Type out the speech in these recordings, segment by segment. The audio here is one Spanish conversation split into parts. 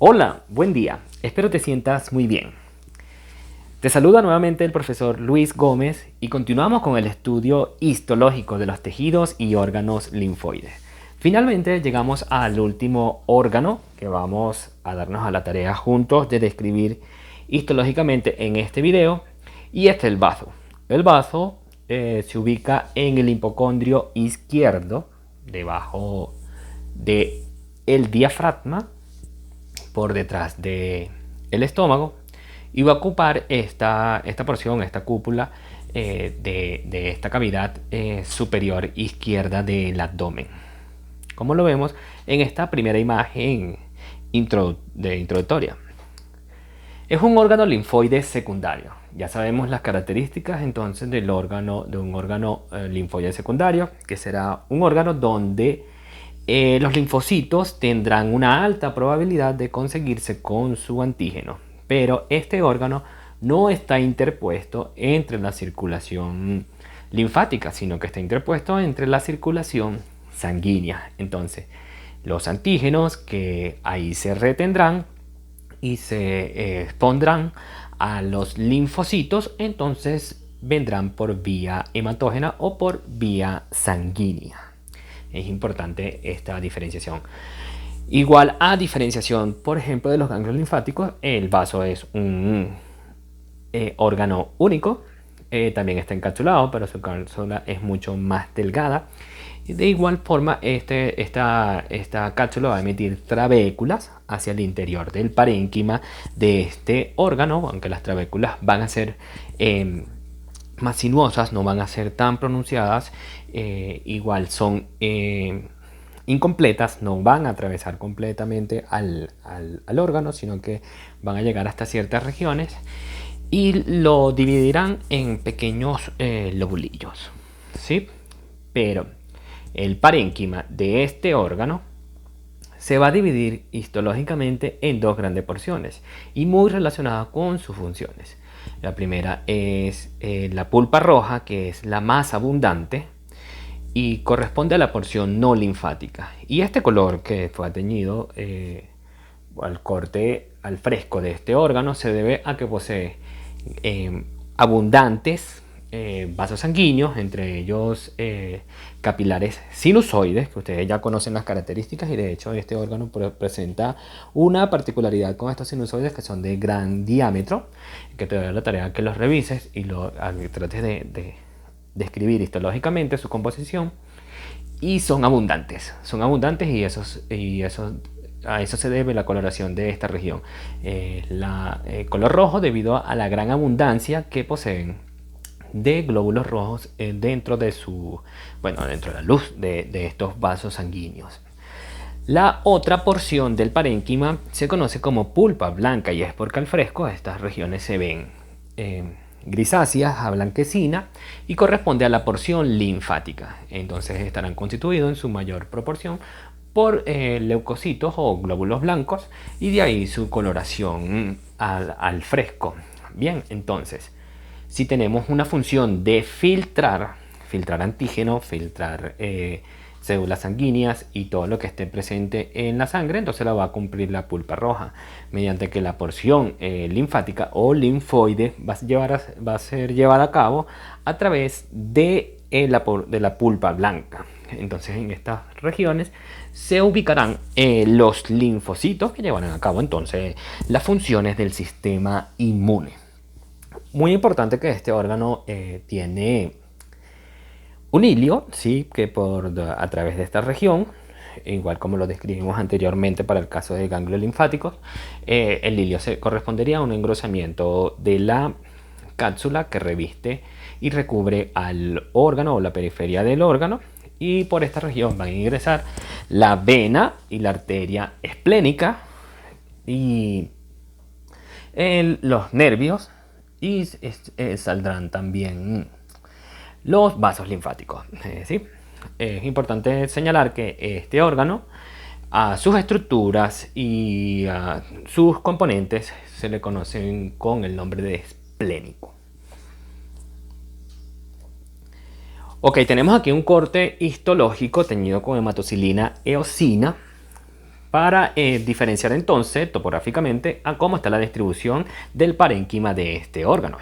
Hola, buen día. Espero te sientas muy bien. Te saluda nuevamente el profesor Luis Gómez y continuamos con el estudio histológico de los tejidos y órganos linfoides. Finalmente llegamos al último órgano que vamos a darnos a la tarea juntos de describir histológicamente en este video, y este es el bazo. El bazo se ubica en el hipocondrio izquierdo, debajo del diafragma, por detrás del estómago, y va a ocupar esta porción, esta cúpula de esta cavidad superior izquierda del abdomen, como lo vemos en esta primera imagen introductoria. Es un órgano linfoide secundario. Ya sabemos las características entonces de un órgano linfoide secundario, que será un órgano donde los linfocitos tendrán una alta probabilidad de conseguirse con su antígeno, pero este órgano no está interpuesto entre la circulación linfática, sino que está interpuesto entre la circulación sanguínea. Entonces, los antígenos que ahí se retendrán y se expondrán a los linfocitos, entonces vendrán por vía hematógena o por vía sanguínea. Es importante esta diferenciación. Igual a diferenciación, por ejemplo, de los ganglios linfáticos, el vaso es un órgano único. También está encapsulado, pero su cápsula es mucho más delgada. De igual forma, esta cápsula va a emitir trabéculas hacia el interior del parénquima de este órgano, aunque las trabéculas van a ser más sinuosas, no van a ser tan pronunciadas, igual son incompletas, no van a atravesar completamente al órgano, sino que van a llegar hasta ciertas regiones y lo dividirán en pequeños lobulillos, ¿sí? Pero el parénquima de este órgano se va a dividir histológicamente en dos grandes porciones y muy relacionadas con sus funciones. La primera es la pulpa roja, que es la más abundante y corresponde a la porción no linfática. Y este color que fue teñido al corte al fresco de este órgano se debe a que posee abundantes vasos sanguíneos, entre ellos capilares sinusoides, que ustedes ya conocen las características, y de hecho este órgano presenta una particularidad con estos sinusoides que son de gran diámetro, que te doy la tarea que los revises y trates de describir histológicamente su composición. Y son abundantes y a eso se debe la coloración de esta región. Color rojo debido a la gran abundancia que poseen de glóbulos rojos dentro de la luz de estos vasos sanguíneos. La otra porción del parénquima se conoce como pulpa blanca, y es porque al fresco estas regiones se ven grisáceas a blanquecina y corresponde a la porción linfática. Entonces estarán constituidos en su mayor proporción por leucocitos o glóbulos blancos, y de ahí su coloración al fresco. Bien, entonces, si tenemos una función de filtrar antígeno, filtrar células sanguíneas y todo lo que esté presente en la sangre, entonces la va a cumplir la pulpa roja, mediante que la porción linfática o linfoide va a ser llevada a cabo a través de la pulpa blanca. Entonces en estas regiones se ubicarán los linfocitos que llevarán a cabo entonces las funciones del sistema inmune. Muy importante que este órgano tiene un hilio, sí, que a través de esta región, igual como lo describimos anteriormente para el caso de ganglios linfáticos, el hilio se correspondería a un engrosamiento de la cápsula que reviste y recubre al órgano o la periferia del órgano, y por esta región van a ingresar la vena y la arteria esplénica y los nervios, y saldrán también los vasos linfáticos. ¿Sí? Es importante señalar que este órgano, a sus estructuras y a sus componentes, se le conocen con el nombre de esplénico. Ok, tenemos aquí un corte histológico teñido con hematocilina eosina para diferenciar entonces topográficamente a cómo está la distribución del parénquima de este órgano.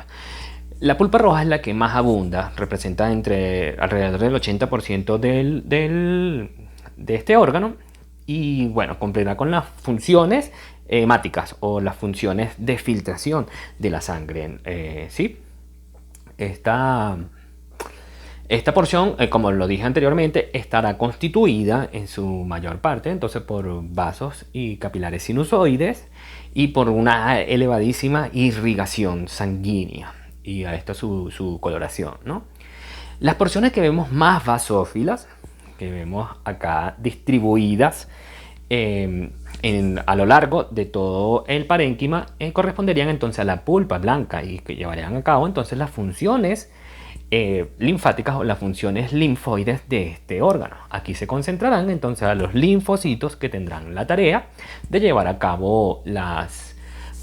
La pulpa roja es la que más abunda, representa alrededor del 80% de este órgano y bueno, cumplirá con las funciones hemáticas o las funciones de filtración de la sangre. ¿Sí? Esta porción, como lo dije anteriormente, estará constituida en su mayor parte entonces por vasos y capilares sinusoides y por una elevadísima irrigación sanguínea y a esto su coloración, ¿no? Las porciones que vemos más basófilas, que vemos acá distribuidas a lo largo de todo el parénquima, corresponderían entonces a la pulpa blanca y que llevarían a cabo entonces las funciones linfáticas o las funciones linfoides de este órgano. Aquí se concentrarán entonces a los linfocitos que tendrán la tarea de llevar a cabo las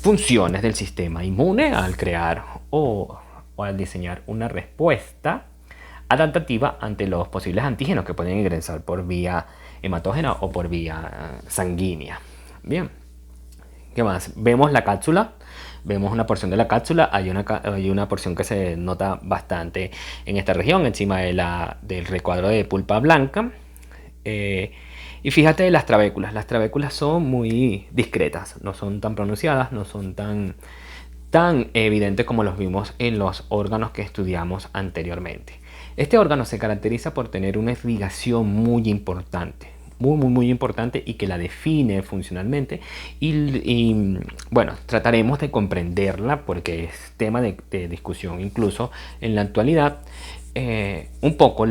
funciones del sistema inmune al crear o al diseñar una respuesta adaptativa ante los posibles antígenos que pueden ingresar por vía hematógena o por vía sanguínea. Bien, ¿qué más? Vemos la cápsula. Vemos una porción de la cápsula, hay una porción que se nota bastante en esta región, encima del recuadro de pulpa blanca. Y fíjate las trabéculas son muy discretas, no son tan pronunciadas, no son tan evidentes como los vimos en los órganos que estudiamos anteriormente. Este órgano se caracteriza por tener una irrigación muy importante. Muy importante y que la define funcionalmente y bueno, trataremos de comprenderla porque es tema de discusión incluso en la actualidad, un poco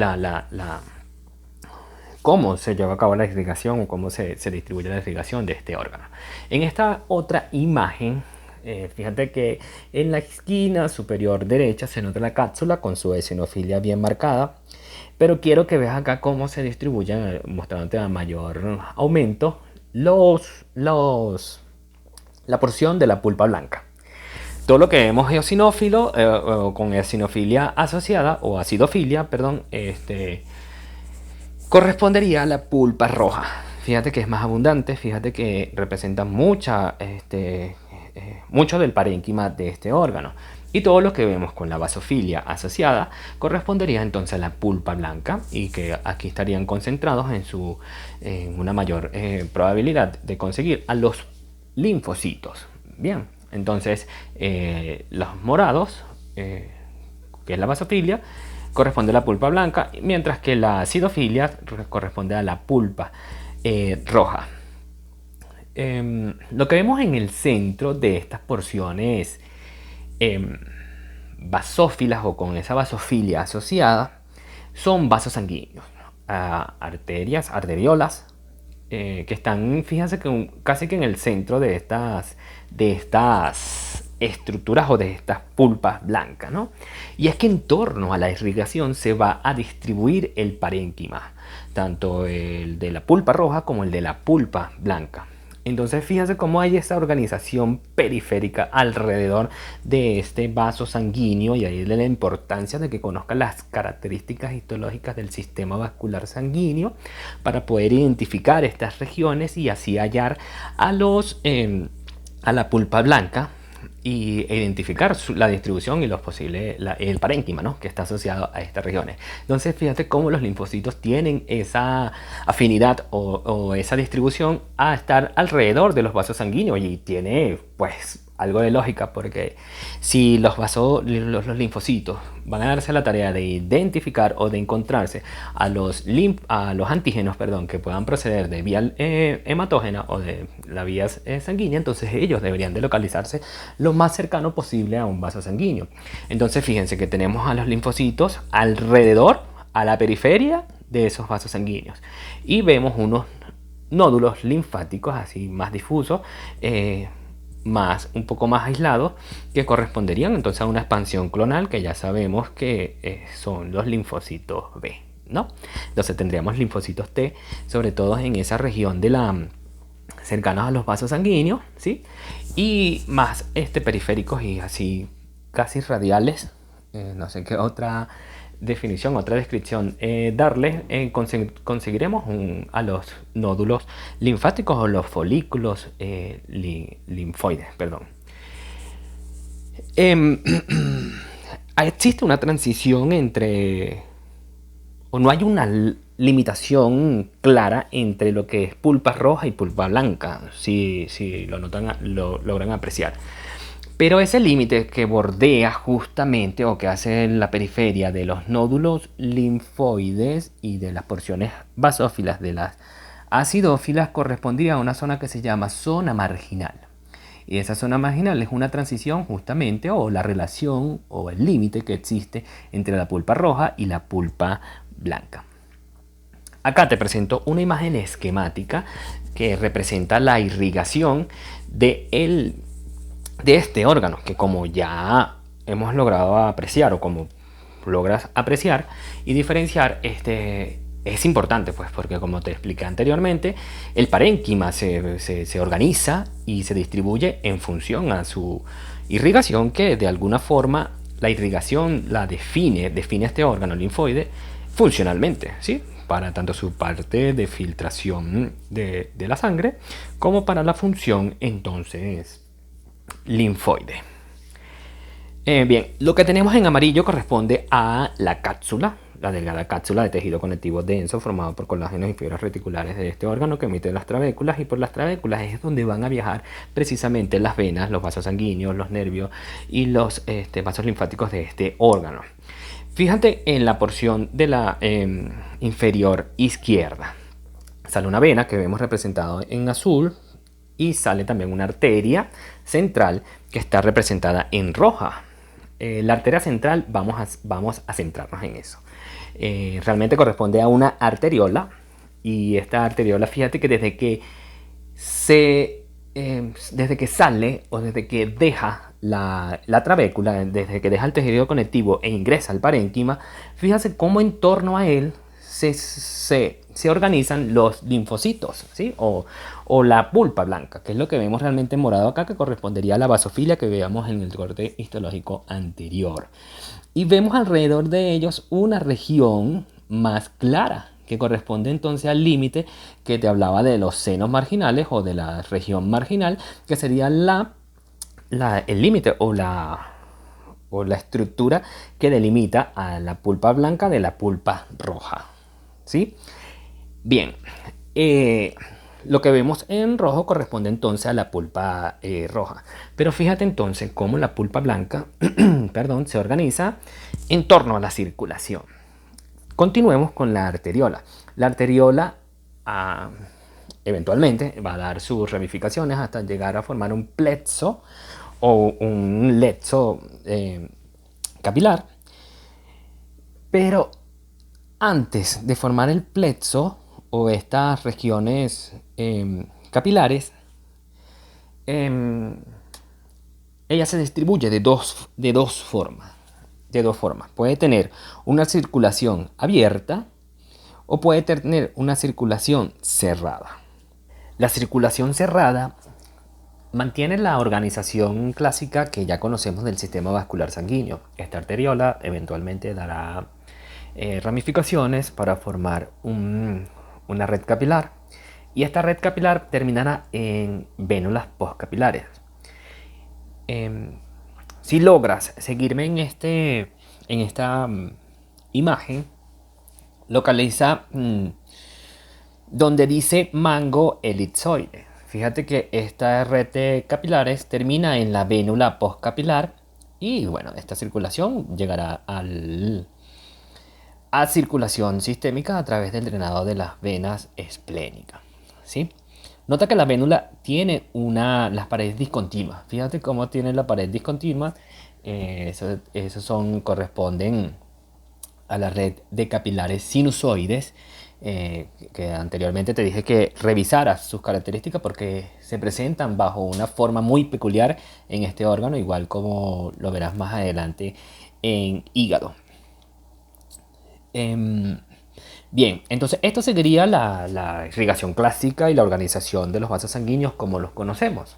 cómo se lleva a cabo la irrigación o cómo se distribuye la irrigación de este órgano. En esta otra imagen, fíjate que en la esquina superior derecha se nota la cápsula con su eosinofilia bien marcada. Pero quiero que veas acá cómo se distribuyen, mostrándote a mayor aumento la porción de la pulpa blanca. Todo lo que vemos eosinófilo con eosinofilia asociada o acidofilia, perdón, correspondería a la pulpa roja. Fíjate que es más abundante, fíjate que representa mucho del parénquima de este órgano. Y todo lo que vemos con la basofilia asociada correspondería entonces a la pulpa blanca y que aquí estarían concentrados en una mayor probabilidad de conseguir a los linfocitos. Bien, entonces los morados, que es la basofilia, corresponde a la pulpa blanca, mientras que la acidofilia corresponde a la pulpa roja. Lo que vemos en el centro de estas porciones basófilas o con esa basofilia asociada son vasos sanguíneos, arterias, arteriolas, que están, fíjense que casi que en el centro de estas estructuras o de estas pulpas blancas, ¿no? Y es que en torno a la irrigación se va a distribuir el parénquima, tanto el de la pulpa roja como el de la pulpa blanca. Entonces fíjense cómo hay esa organización periférica alrededor de este vaso sanguíneo y ahí de la importancia de que conozcan las características histológicas del sistema vascular sanguíneo para poder identificar estas regiones y así hallar a la pulpa blanca y identificar la distribución y los posibles, el parénquima, ¿no?, que está asociado a estas regiones. Entonces fíjate cómo los linfocitos tienen esa afinidad o esa distribución a estar alrededor de los vasos sanguíneos y tiene pues algo de lógica, porque si los linfocitos van a darse la tarea de identificar o de encontrarse a los antígenos, perdón, que puedan proceder de vía hematógena o de la vía sanguínea, entonces ellos deberían de localizarse lo más cercano posible a un vaso sanguíneo. Entonces fíjense que tenemos a los linfocitos alrededor, a la periferia de esos vasos sanguíneos, y vemos unos nódulos linfáticos así más difusos, un poco más aislados, que corresponderían entonces a una expansión clonal que ya sabemos que son los linfocitos B, ¿no? Entonces tendríamos linfocitos T, sobre todo en esa región cercanos a los vasos sanguíneos, ¿sí? Y más periféricos y así casi radiales, no sé qué otra definición, otra descripción darle, conseguiremos a los nódulos linfáticos o los folículos linfoides, perdón. Existe una transición o no hay una limitación clara entre lo que es pulpa roja y pulpa blanca, si lo notan, lo logran apreciar. Pero ese límite que bordea justamente o que hace la periferia de los nódulos linfoides y de las porciones basófilas de las acidófilas correspondía a una zona que se llama zona marginal. Y esa zona marginal es una transición justamente o la relación o el límite que existe entre la pulpa roja y la pulpa blanca. Acá te presento una imagen esquemática que representa la irrigación de este órgano, que como ya hemos logrado apreciar o como logras apreciar y diferenciar, es importante, pues, porque como te expliqué anteriormente, el parénquima se organiza y se distribuye en función a su irrigación, que de alguna forma la irrigación la define este órgano linfoide funcionalmente, ¿sí? Para tanto su parte de filtración de la sangre como para la función entonces linfoide. Bien, lo que tenemos en amarillo corresponde a la cápsula, la delgada cápsula de tejido conectivo denso formado por colágenos y fibras reticulares de este órgano que emiten las trabéculas, y por las trabéculas es donde van a viajar precisamente las venas, los vasos sanguíneos, los nervios y los vasos linfáticos de este órgano. Fíjate en la porción de la inferior izquierda. Sale una vena que vemos representado en azul y sale también una arteria central que está representada en roja. La arteria central, vamos a centrarnos en eso. Realmente corresponde a una arteriola, y esta arteriola, fíjate que desde que sale o desde que deja la trabécula, desde que deja el tejido conectivo e ingresa al parénquima, fíjate cómo en torno a él se organizan los linfocitos, ¿sí? O la pulpa blanca, que es lo que vemos realmente en morado acá, que correspondería a la basofilia que veíamos en el corte histológico anterior. Y vemos alrededor de ellos una región más clara, que corresponde entonces al límite que te hablaba de los senos marginales o de la región marginal, que sería el límite o la estructura que delimita a la pulpa blanca de la pulpa roja, ¿sí? Bien, lo que vemos en rojo corresponde entonces a la pulpa roja. Pero fíjate entonces cómo la pulpa blanca perdón, se organiza en torno a la circulación. Continuemos con la arteriola. La arteriola eventualmente va a dar sus ramificaciones hasta llegar a formar un plexo o un lexo capilar. Pero antes de formar el plexo o estas regiones capilares, ella se distribuye de dos formas. Puede tener una circulación abierta o puede tener una circulación cerrada. La circulación cerrada mantiene la organización clásica que ya conocemos del sistema vascular sanguíneo. Esta arteriola eventualmente dará ramificaciones para formar una red capilar, y esta red capilar terminará en vénulas postcapilares. Si logras seguirme en esta imagen, localiza donde dice mango elipsoide. Fíjate que esta red de capilares termina en la vénula postcapilar, y bueno, esta circulación llegará a circulación sistémica a través del drenado de las venas esplénicas, ¿sí? Nota que la vénula tiene las paredes discontinuas. Fíjate cómo tiene la pared discontinua. Corresponden a la red de capilares sinusoides, que anteriormente te dije que revisaras sus características porque se presentan bajo una forma muy peculiar en este órgano, igual como lo verás más adelante en hígado. Bien, entonces esto seguiría la irrigación clásica y la organización de los vasos sanguíneos como los conocemos.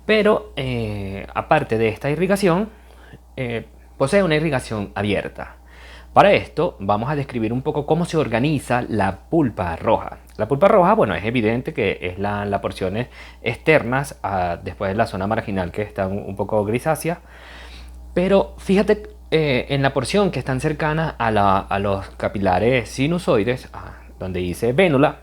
Pero aparte de esta irrigación, posee una irrigación abierta. Para esto vamos a describir un poco cómo se organiza la pulpa roja. La pulpa roja, bueno, es evidente que es las porciones externas después de la zona marginal que está un poco grisácea. Pero fíjate en la porción que están cercanas a los capilares sinusoides, donde dice vénula,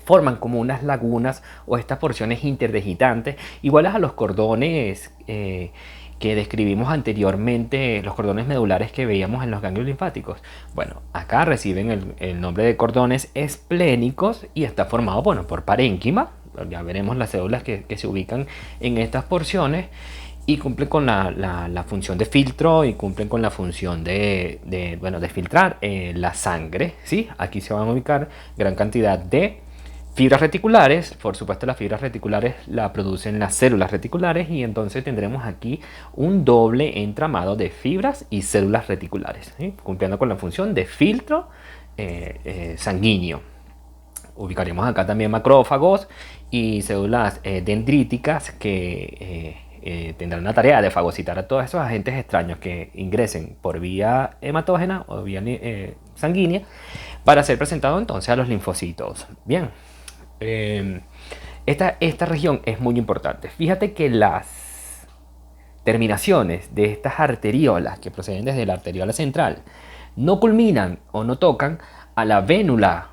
forman como unas lagunas o estas porciones interdigitantes, iguales a los cordones que describimos anteriormente, los cordones medulares que veíamos en los ganglios linfáticos. Bueno, acá reciben el nombre de cordones esplénicos y está formado, bueno, por parénquima. Ya veremos las células que se ubican en estas porciones y cumplen con la función de filtro y cumplen con la función de filtrar la sangre, ¿sí? Aquí se van a ubicar gran cantidad de fibras reticulares. Por supuesto, las fibras reticulares la producen las células reticulares y entonces tendremos aquí un doble entramado de fibras y células reticulares, ¿sí? Cumpliendo con la función de filtro sanguíneo. Ubicaremos acá también macrófagos y células dendríticas que tendrán la tarea de fagocitar a todos esos agentes extraños que ingresen por vía hematógena o vía sanguínea para ser presentado entonces a los linfocitos. Bien, esta región es muy importante. Fíjate que las terminaciones de estas arteriolas que proceden desde la arteriola central no culminan o no tocan a la vénula,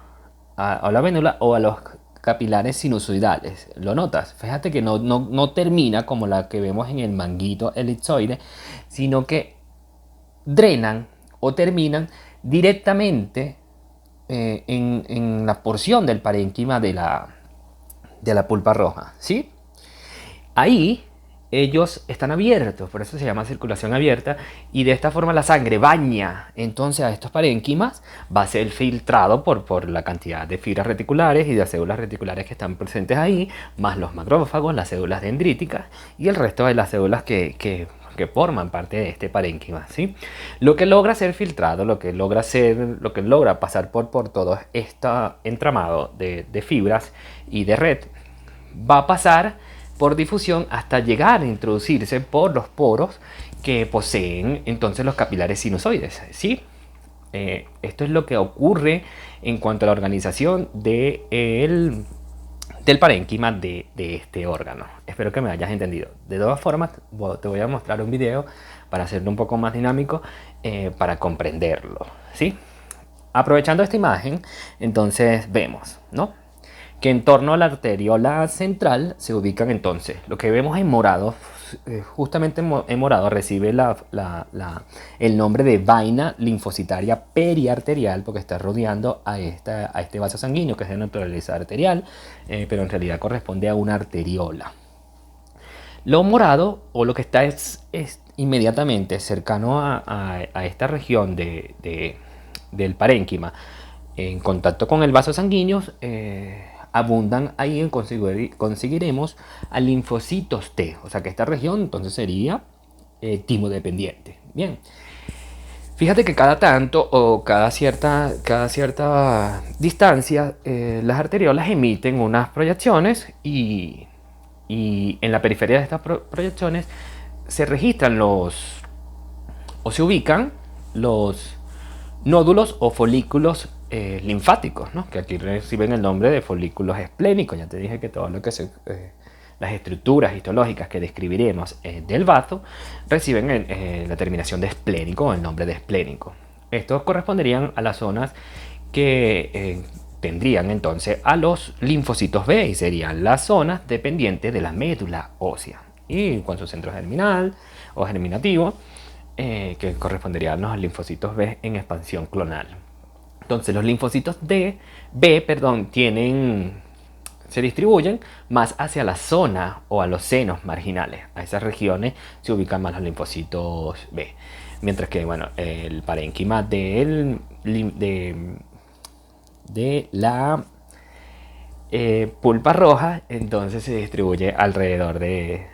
o a los capilares sinusoidales. ¿Lo notas? Fíjate que no termina como la que vemos en el manguito elipsoide, sino que drenan o terminan directamente en la porción del parénquima de la pulpa roja, ¿sí? Ahí ellos están abiertos, por eso se llama circulación abierta, y de esta forma la sangre baña entonces a estos parénquimas, va a ser filtrado por la cantidad de fibras reticulares y de células reticulares que están presentes ahí, más los macrófagos, las células dendríticas y el resto de las células que forman parte de este parénquima, ¿sí? Lo que logra ser filtrado, lo que logra pasar por todo este entramado de fibras y de red, va a pasar por difusión hasta llegar a introducirse por los poros que poseen entonces los capilares sinusoides, ¿sí? Esto es lo que ocurre en cuanto a la organización del parénquima de este órgano. Espero que me hayas entendido. De todas formas, te voy a mostrar un video para hacerlo un poco más dinámico, para comprenderlo, ¿sí? Aprovechando esta imagen, entonces vemos, ¿no?, que en torno a la arteriola central se ubican entonces lo que vemos en morado. Justamente en morado recibe el nombre de vaina linfocitaria periarterial, porque está rodeando a este vaso sanguíneo que es de naturaleza arterial, pero en realidad corresponde a una arteriola. Lo morado, o lo que está es inmediatamente cercano a esta región del parénquima, en contacto con el vaso sanguíneo, abundan ahí, conseguiremos a linfocitos T. O sea que esta región entonces sería timodependiente. Bien, fíjate que cada tanto o cada cierta distancia, las arteriolas emiten unas proyecciones y en la periferia de estas proyecciones se registran o se ubican los nódulos o folículos linfáticos, ¿no?, que aquí reciben el nombre de folículos esplénicos. Ya te dije que todo lo que las estructuras histológicas que describiremos del vaso reciben la terminación de esplénico o el nombre de esplénico. Estos corresponderían a las zonas que tendrían entonces a los linfocitos B y serían las zonas dependientes de la médula ósea y con su centro germinal o germinativo, que corresponderían a los linfocitos B en expansión clonal. Entonces los linfocitos B, se distribuyen más hacia la zona o a los senos marginales. A esas regiones se ubican más los linfocitos B. Mientras que, bueno, el parénquima de la pulpa roja entonces se distribuye alrededor de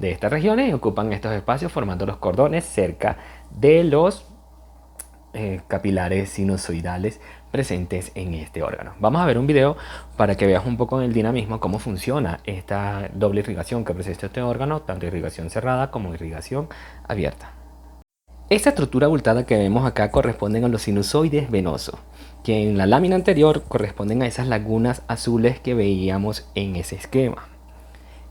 estas regiones y ocupan estos espacios formando los cordones cerca de los capilares sinusoidales presentes en este órgano. Vamos a ver un video para que veas un poco el dinamismo, cómo funciona esta doble irrigación que presenta este órgano, tanto irrigación cerrada como irrigación abierta. Esta estructura abultada que vemos acá corresponden a los sinusoides venosos, que en la lámina anterior corresponden a esas lagunas azules que veíamos en ese esquema.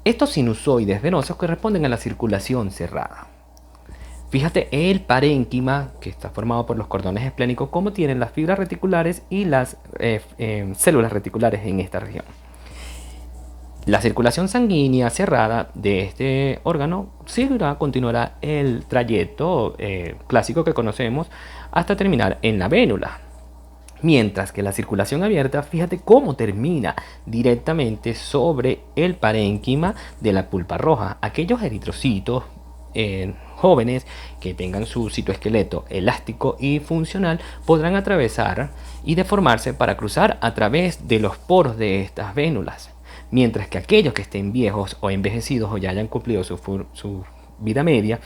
Estos sinusoides venosos corresponden a la circulación cerrada. Fíjate el parénquima, que está formado por los cordones esplénicos, cómo tienen las fibras reticulares y las células reticulares en esta región. La circulación sanguínea cerrada de este órgano continuará el trayecto clásico que conocemos hasta terminar en la vénula. Mientras que la circulación abierta, fíjate cómo termina directamente sobre el parénquima de la pulpa roja. Aquellos eritrocitos jóvenes que tengan su citoesqueleto elástico y funcional podrán atravesar y deformarse para cruzar a través de los poros de estas vénulas. Mientras que aquellos que estén viejos o envejecidos o ya hayan cumplido su vida media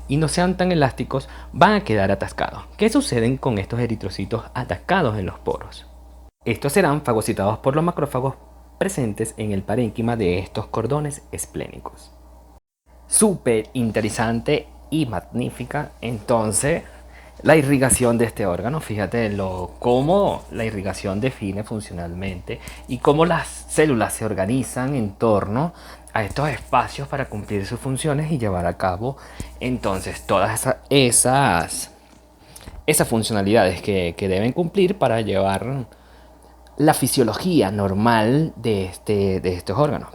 y no sean tan elásticos, van a quedar atascados. ¿Qué sucede con estos eritrocitos atascados en los poros? Estos serán fagocitados por los macrófagos presentes en el parénquima de estos cordones esplénicos. Súper interesante y magnífica entonces la irrigación de este órgano. Fíjate cómo la irrigación define funcionalmente y cómo las células se organizan en torno a estos espacios para cumplir sus funciones y llevar a cabo entonces todas esas funcionalidades que deben cumplir para llevar la fisiología normal de estos órganos.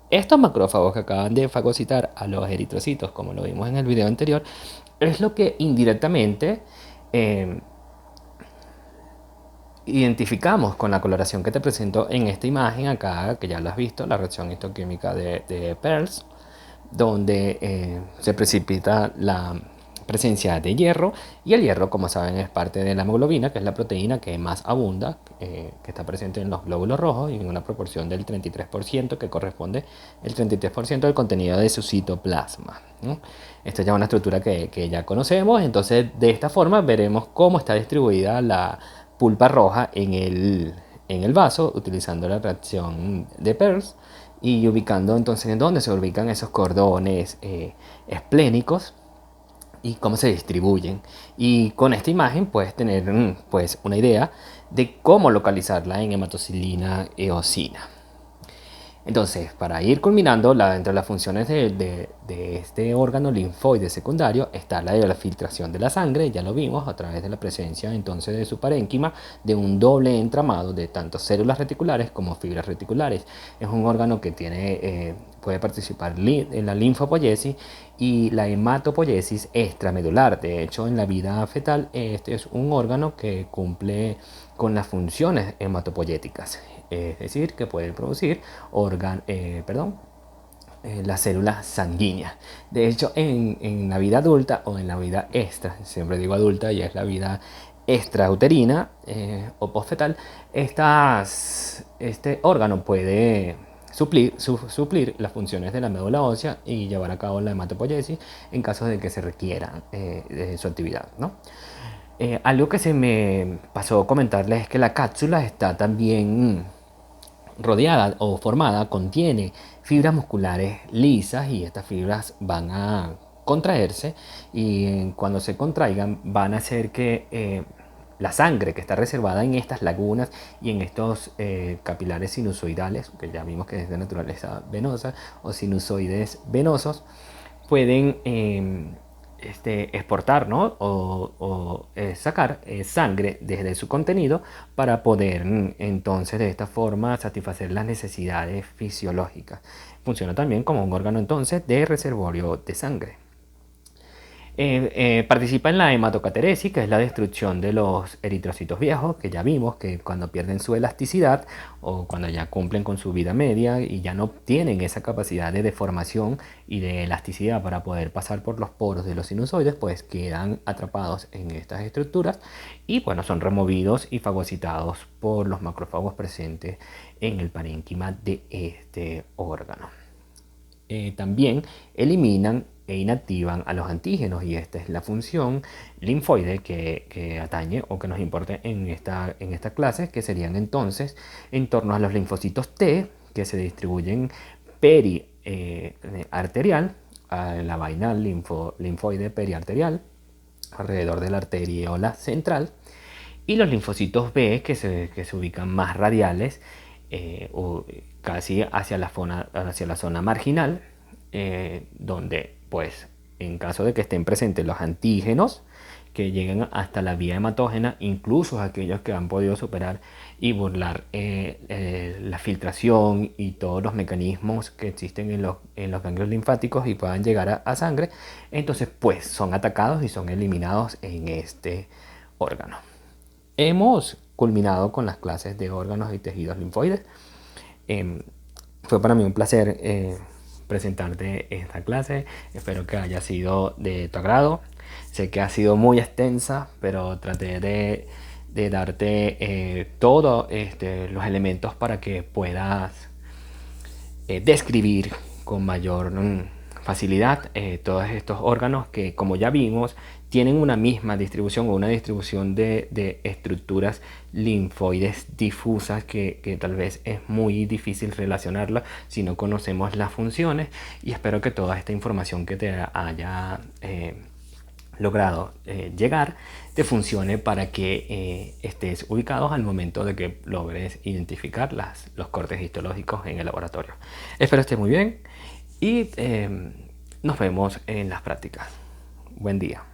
Estos macrófagos que acaban de fagocitar a los eritrocitos, como lo vimos en el video anterior, es lo que indirectamente identificamos con la coloración que te presento en esta imagen acá, que ya lo has visto, la reacción histoquímica de Pearls, donde se precipita la presencia de hierro, y el hierro, como saben, es parte de la hemoglobina, que es la proteína que más abunda, que está presente en los glóbulos rojos y en una proporción del 33%, que corresponde el 33% del contenido de su citoplasma, ¿no? Esta ya es una estructura que ya conocemos. Entonces, de esta forma veremos cómo está distribuida la pulpa roja en el vaso, utilizando la reacción de Pearls y ubicando entonces en dónde se ubican esos cordones esplénicos y cómo se distribuyen. Y con esta imagen puedes tener pues una idea de cómo localizarla en hematocilina eosina. Entonces, para ir culminando, entre las funciones de este órgano linfoide secundario está la de la filtración de la sangre. Ya lo vimos a través de la presencia entonces de su parénquima de un doble entramado de tanto células reticulares como fibras reticulares. Es un órgano que puede participar en la linfopoiesis y la hematopoiesis extramedular. De hecho, en la vida fetal, este es un órgano que cumple con las funciones hematopoyéticas. Es decir, que pueden producir las células sanguíneas. De hecho, en la vida adulta o en la vida extra, siempre digo adulta y es la vida extrauterina o postfetal, este órgano puede suplir las funciones de la médula ósea y llevar a cabo la hematopoiesis en caso de que se requiera de su actividad, ¿no? Algo que se me pasó comentarles es que la cápsula está también rodeada o formada, contiene fibras musculares lisas, y estas fibras van a contraerse, y cuando se contraigan van a hacer que la sangre que está reservada en estas lagunas y en estos capilares sinusoidales, que ya vimos que es de naturaleza venosa, o sinusoides venosos, pueden exportar, ¿no? o sacar sangre desde su contenido para poder entonces de esta forma satisfacer las necesidades fisiológicas. Funciona también como un órgano entonces de reservorio de sangre. Participa en la hematocateresis, que es la destrucción de los eritrocitos viejos, que ya vimos que cuando pierden su elasticidad o cuando ya cumplen con su vida media y ya no tienen esa capacidad de deformación y de elasticidad para poder pasar por los poros de los sinusoides, pues quedan atrapados en estas estructuras y bueno, son removidos y fagocitados por los macrófagos presentes en el parénquima de este órgano. También eliminan e inactivan a los antígenos, y esta es la función linfoide que atañe o que nos importa en esta clase, que serían entonces en torno a los linfocitos T, que se distribuyen periarterial, a la vaina linfoide periarterial, alrededor de la arteriola central, y los linfocitos B que se ubican más radiales, o casi hacia la zona marginal, donde pues en caso de que estén presentes los antígenos que lleguen hasta la vía hematógena, incluso aquellos que han podido superar y burlar la filtración y todos los mecanismos que existen en los ganglios linfáticos y puedan llegar a sangre, entonces pues son atacados y son eliminados en este órgano. Hemos culminado con las clases de órganos y tejidos linfoides. Fue para mí un placer presentarte esta clase. Espero que haya sido de tu agrado. Sé que ha sido muy extensa, pero traté de darte todos los elementos para que puedas describir con mayor facilidad todos estos órganos que, como ya vimos, tienen una misma distribución o una distribución de estructuras linfoides difusas que tal vez es muy difícil relacionarla si no conocemos las funciones, y espero que toda esta información que te haya logrado llegar te funcione para que estés ubicados al momento de que logres identificar los cortes histológicos en el laboratorio. Espero estés muy bien y nos vemos en las prácticas. Buen día.